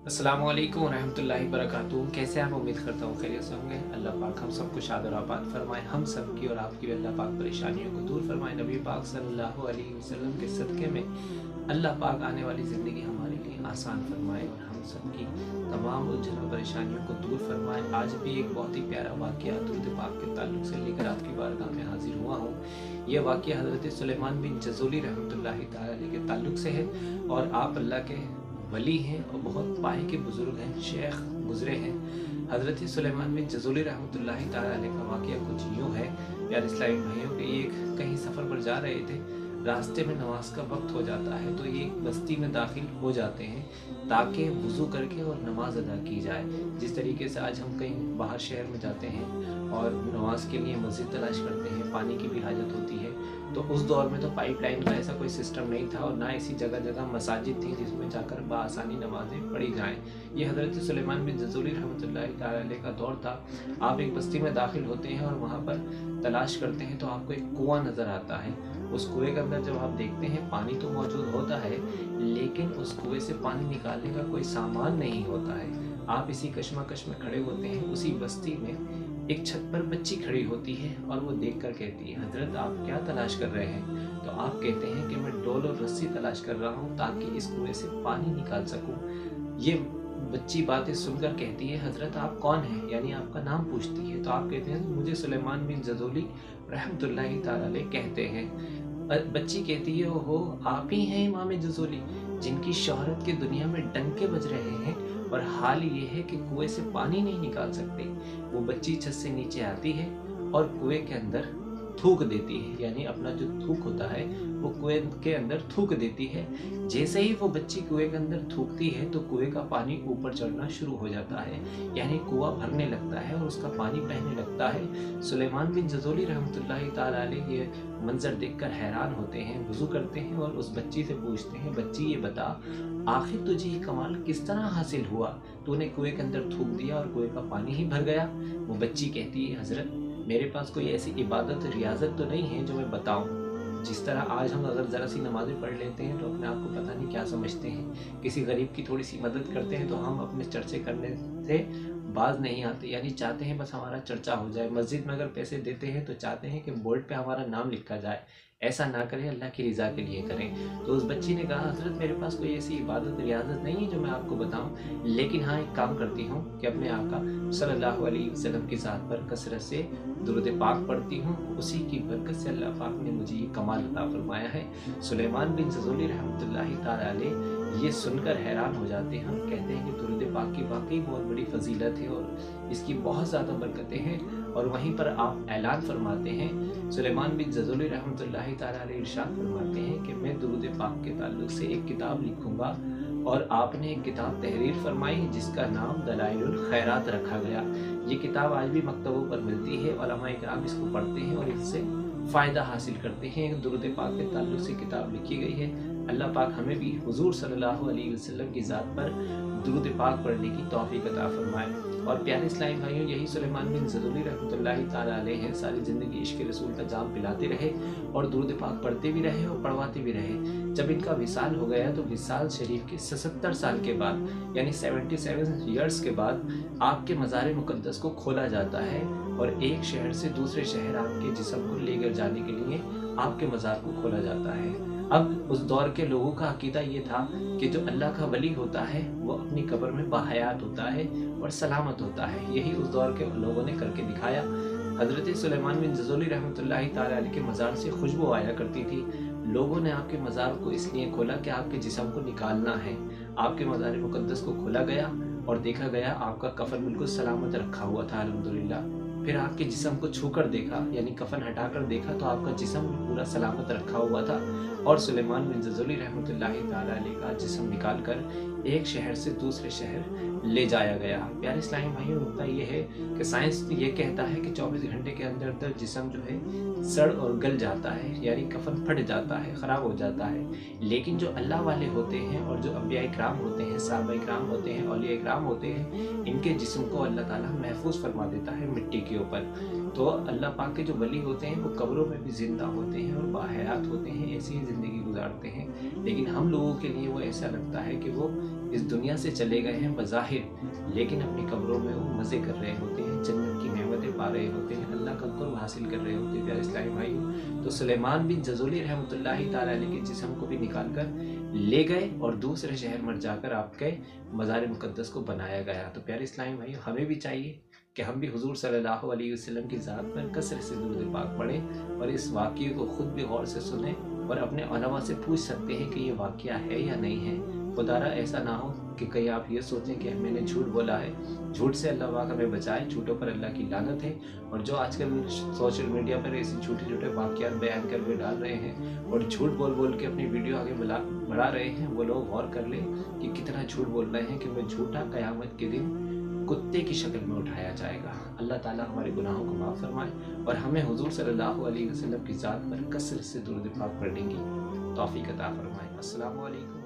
अस्सलामु अलैकुम रहमतुल्लाहि बरकातुहू। कैसे आप? उम्मीद करता हूँ खैरियत से होंगे। अल्लाह पाक हम सबको शाद और आबाद फरमाए, हम सब की और आपकी भी अल्लाह पाक परेशानियों को दूर फरमाए। नबी पाक सल्लल्लाहु अलैहि वसल्लम के सदक़े में अल्लाह पाक आने वाली ज़िंदगी हमारे लिए आसान फरमाए और हम सब की तमाम उलझन परेशानियों को दूर फरमाए। आज भी एक बहुत ही प्यारा वाक़या दुरूद पाक के ताल्लुक़ से लेकर आपकी बारगाह में हाज़िर हुआ हूँ। यह वाक़या हज़रत सुलेमान बिन जज़ूली रहमतुल्लाहि ताला अलैह के ताल्लुक़ से है और आप अल्लाह के वली हैं और बहुत पाए के बुज़ुर्ग हैं, शेख गुज़रे हैं। हज़रत सुलेमान बिन जज़ूली रहमतुल्लाहि ताला अलैह का वाक़या कुछ यूँ है प्यारे इस्लामी भाइयों कि ये कहीं सफ़र पर जा रहे थे, रास्ते में नमाज का वक्त हो जाता है तो ये एक बस्ती में दाखिल हो जाते हैं ताकि वज़ू करके और नमाज अदा की जाए। जिस तरीके से आज हम कहीं बाहर शहर में जाते हैं और नमाज के लिए मस्जिद तलाश करते हैं, पानी की भी हाजत होती है, तो उस दौर में तो पाइपलाइन का ऐसा कोई सिस्टम नहीं था और ना ऐसी जगह जगह मसाजिद थी जिसमें जाकर बआसानी नमाजें पढ़ी जाएं। ये हज़रत सुलेमान बिन जज़ूली रहमतुल्लाहि ताला अलैह का दौर था। आप एक बस्ती में दाखिल होते हैं और वहाँ पर तलाश करते हैं तो आपको एक कुआं नज़र आता है। उस कुएं के अंदर जब आप देखते हैं पानी तो मौजूद होता है, लेकिन उस कुएं से पानी निकालने का कोई सामान नहीं होता है। आप इसी कश्मकश में खड़े होते हैं। उसी बस्ती में एक छत पर बच्ची खड़ी होती है और वो देखकर कहती है, हजरत आप क्या तलाश कर रहे हैं? तो आप कहते हैं कि मैं डोल और रस्सी तलाश कर रहा हूँ ताकि इस कुएं से पानी निकाल सकूँ। ये बच्ची बातें सुनकर कहती है, हजरत आप कौन हैं? यानी आपका नाम पूछती है। तो आप कहते हैं मुझे सुलेमान बिन जज़ूली रहमतुल्लाहि ताला अलैह कहते हैं। बच्ची कहती है, ओहो आप ही हैं इमाम जज़ूली जिनकी शोहरत के दुनिया में डंके बज रहे हैं और हाल ये है कि कुएं से पानी नहीं निकाल सकते। वो बच्ची छत से नीचे आती है और कुएं के अंदर थूक देती है, यानी अपना जो थूक होता है वो कुएं के अंदर थूक देती है। जैसे ही वो बच्ची कुएं के अंदर थूकती है तो कुएं का पानी ऊपर चढ़ना शुरू हो जाता है, यानी कुआं भरने लगता है और उसका पानी बहने लगता है। सुलेमान बिन जज़ूली रहमतुल्लाहि ताला अलैह ये मंजर देखकर हैरान होते हैं, वुज़ू करते हैं और उस बच्ची से पूछते हैं, बच्ची ये बता आखिर तुझे ये कमाल किस तरह हासिल हुआ? तूने कुएं के अंदर थूक दिया और कुएं का पानी ही भर गया। वो बच्ची कहती है, हजरत मेरे पास कोई ऐसी इबादत रियाजत तो नहीं है जो मैं बताऊं। जिस तरह आज हम अगर ज़रा सी नमाज़ें पढ़ लेते हैं तो अपने आप को पता नहीं क्या समझते हैं, किसी गरीब की थोड़ी सी मदद करते हैं तो हम अपने चर्चे करने से बाज नहीं आते, यानी चाहते हैं बस हमारा चर्चा हो जाए। मस्जिद में अगर पैसे देते हैं तो चाहते हैं कि बोर्ड पे हमारा नाम लिखा जाए। ऐसा ना करें, अल्लाह की रज़ा के लिए करें। तो उस बच्ची ने कहा, हज़रत मेरे पास कोई ऐसी इबादत रियाजत नहीं है जो मैं आपको बताऊं, लेकिन हाँ एक काम करती हूँ कि अपने आका सल्लल्लाहु अलैहि वसल्लम की ज़ात पर कसरत से दुरूद पाक पढ़ती हूँ। उसी की बरकत से अल्लाह पाक ने मुझे ये कमाल अता फरमाया है। सुलेमान बिन जज़ूली रहमतुल्लाहि ताला अलैह ये सुनकर हैरान हो जाते हैं और कहते हैं कि दुरूद पाक की वाकई बहुत बड़ी फजीलत है और इसकी बहुत ज़्यादा बरकतें हैं। और वहीं पर आप ऐलान फरमाते हैं, सुलेमान बिन जज़ूली रहमतुल्लाहि ताला अलैह इरशाद फरमाते हैं कि मैं दुरूद पाक के ताल्लुक़ से एक किताब लिखूँगा और आपने एक किताब तहरीर फरमाई जिसका नाम दलाइलुल खैरात रखा गया। ये किताब आज भी मकतबों पर मिलती है, उलमा इकराम इसको पढ़ते हैं और इससे फ़ायदा हासिल करते हैं। दुरूद पाक के ताल्लुक़ से किताब लिखी गई है। अल्लाह पाक हमें भी हुज़ूर सल्लल्लाहु अलैहि वसल्लम की ज़ात पर दुरूद पाक पढ़ने की तौफ़ीक़ अता फरमाए। और प्यारे इस्लामी भाइयों, यही सुलेमान बिन जज़ूली रहमतुल्लाहि ताला अलैह हैं, सारी ज़िंदगी इश्क़ रसूल का जाम पिलाते रहे और दुरूद पाक पढ़ते भी रहे और पढ़वाते भी रहे। जब इनका विसाल हो गया तो विसाल शरीफ के 77 साल के बाद, यानी 77 ईयर्स के बाद आपके मज़ार मुक़द्दस को खोला जाता है और एक शहर से दूसरे शहर आपके जिस्म को लेकर जाने के लिए आपके मज़ार को खोला जाता है। अब उस दौर के लोगों का अकीदा ये था कि जो अल्लाह का वली होता है वो अपनी कब्र में बाहयात होता है और सलामत होता है। यही उस दौर के लोगों ने करके दिखाया। हज़रत सुलेमान बिन जज़ूली रहमतुल्लाहि ताला अलैह के मज़ार से खुशबू आया करती थी। लोगों ने आपके मज़ार को इसलिए खोला कि आपके जिस्म को निकालना है। आपके मज़ार मुक़द्दस को खोला गया और देखा गया आपका कफन बिल्कुल सलामत रखा हुआ था, अल्हम्दुलिल्लाह। फिर आपके जिस्म को छूकर देखा, यानी कफन हटाकर देखा तो आपका जिस्म भी पूरा सलामत रखा हुआ था और सुलेमान बिन जज़ूली रहमतुल्लाहि ताला अलैह का जिस्म निकाल कर एक शहर से दूसरे शहर ले जाया गया। प्यारे इस्लामी भाइयों, नुकता ये है कि साइंस ये कहता है कि 24 घंटे के अंदर अंदर जिस्म जो है सड़ और गल जाता है, यानी कफन फट जाता है, ख़राब हो जाता है। लेकिन जो अल्लाह वाले होते हैं और जो अंबिया इकराम होते हैं, सहाबा इकराम होते हैं, औलिया इकराम होते हैं, इनके जिस्म को अल्लाह ताला महफूज फरमा देता है मिट्टी के ऊपर। तो अल्लाह पाक के जो वली होते हैं वो कब्रों में भी ज़िंदा होते हैं और बाहयात होते हैं, ऐसी ही ज़िंदगी गुजारते हैं। लेकिन हम लोगों के लिए वो ऐसा लगता है कि वो इस दुनिया से चले गए हैं बज़ाहिर, लेकिन अपनी कब्रों में वो मज़े कर रहे होते हैं, जन्नत की नेमतें पा रहे होते हैं, अल्लाह का कुर्ब हासिल कर रहे होते हैं। प्यारे इस्लामी भाइयों, तो सुलेमान बिन जज़ूली रहमतुल्लाहि ताला अलैह के जिस्म को भी निकाल कर ले गए और दूसरे शहर में जाकर आपके मज़ार मुक़द्दस को बनाया गया। तो प्यारे इस्लामी भाइयों, हमें भी चाहिए कि हम भी हुजूर सल्लल्लाहु अलैहि वसल्लम की ज़ात पर कसरत से दुरूद पाक पढ़ें और इस वाक़ये को ख़ुद भी गौर से सुनें और अपने उलमा से पूछ सकते हैं कि ये वाक़या है या नहीं है। खुदारा ऐसा ना हो कि कहीं आप ये सोचें कि मैंने झूठ बोला है। झूठ से अल्लाह पाक हमें बचाए, झूठों पर अल्लाह की लानत है। और जो आजकल सोशल मीडिया पर ऐसे झूठे झूठे वाक़यात बयान कर वे डाल रहे हैं और झूठ बोल बोल के अपनी वीडियो आगे बढ़ा रहे हैं, वो लोग गौर कर लें कि कितना झूठ बोल रहे हैं कि वह झूठा क़यामत के दिन कुत्ते की शक्ल में उठाया जाएगा। अल्लाह ताला हमारे गुनाहों को माफ़ फरमाए और हमें हुजूर सल्लल्लाहु अलैहि वसल्लम की ज़ात पर कसरत से दुरूद पाक पढ़ने की तौफ़ीक़ अता फरमाए। अस्सलामु अलैकुम।